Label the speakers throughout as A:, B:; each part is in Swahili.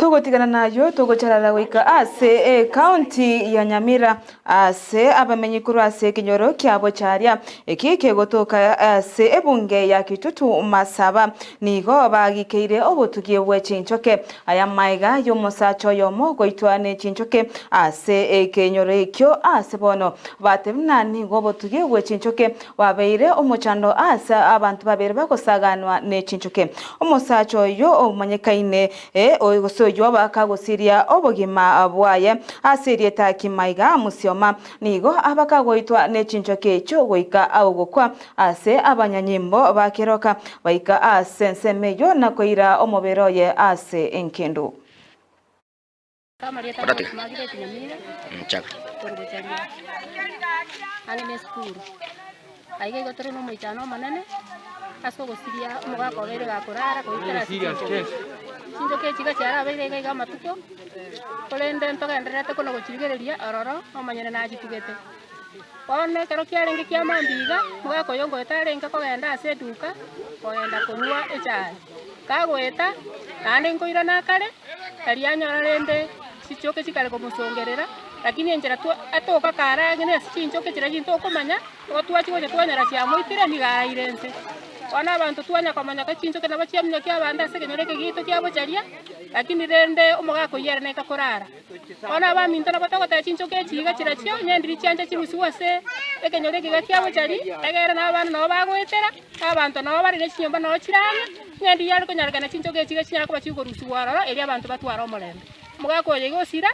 A: Tugutigana nayo tugucarara goika ase county ya Nyamira ase abamenyi kuru ase kinyoro kiabo charia eki kegotoka ase ebunge ya Kitutu Masaba nigo bagikeire obutugie bwe chinchoke aya maiga yomosacho yomo goitwane chinchoke ase kinyoro ekyo ase bono batebna nigo obutugie bwe chinchoke wabeire omochando ase abantu babere bagosaganwa ne chinchoke omosacho yo omanyekaine oigoso yoba kagusiria obogima bwaye asirieta kimaiga musioma nigo abakagoitwa ne chinchoke ekyo goika agukwa ase abanyanyimbo bakeroka baika ase nsemeyo na koira omobero ye ase enkendo
B: aiga igotore no moichano manene aso gosiria omogako bere gakorara koitera chinchoke chiga chiara abeire iga amatuko korende ntogenderete kono gochirigereria ororo omanyene nachitugete bono kero kiarenge kia mambiga mogako yongo etarenge kogenda ase eduka kogenda konywa echai kagoeta naende nkoira nakare arianyora rende chichoke chikare komusongerera lakini enjera tu atoka karage ne chinchoke chira chintokomanya twachikonya twanyara chiamoitire nigairense wana abantu twanya komanya ka chinchoke na bachiamnya kia banda ase kenyoreke gito kia bocharia lakini rende omogako yere neka korara wana baminto na batogota chinchoke chiga chira chio nyendiri chianja chirusiwa se ekenyoreke gakia bochari egere na abana no bagwetera abantu no bari ne chinyomba no chirana nyendi yari konyarga na chinchoke chiga chinyara kuba chikorusiwa roro eri abantu batwara omorembe mogako yegosira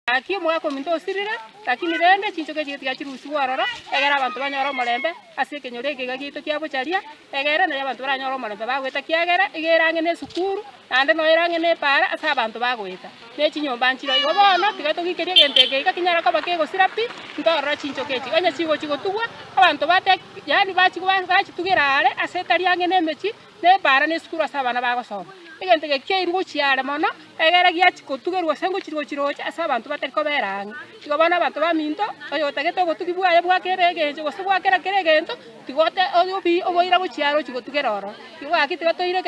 B: aki mwako minto osirira lakini rende chinchoke chiga chirusiwa roro egera abantu banyora omorembe ase kenyoreke gagito kia bocharia egera na abantu baranyora omorembe bagweta kiagera igera ngene sukuru ande no era ngene para ase abantu bagweta ne chinyomba nchiro igo bono tigato gikeria genteke igakinyara ko bakegosira pi ndorora chinchoke chiga nya chigo chigotugwa abantu bate yani bachitugira are ase tari ngene mechi ne para ne sukuru ase abana bagosoma igenteke keirugo chiare mono egera giachikotugerwa sengo chirocha ase abantu batari koberanga igo bono abantu baminto oyo tagete gotugibwa ye bwakere genjo gosubwa kera kere gento tigote oyo bi oboira gochiaro chigotugera oro igo akitiga toire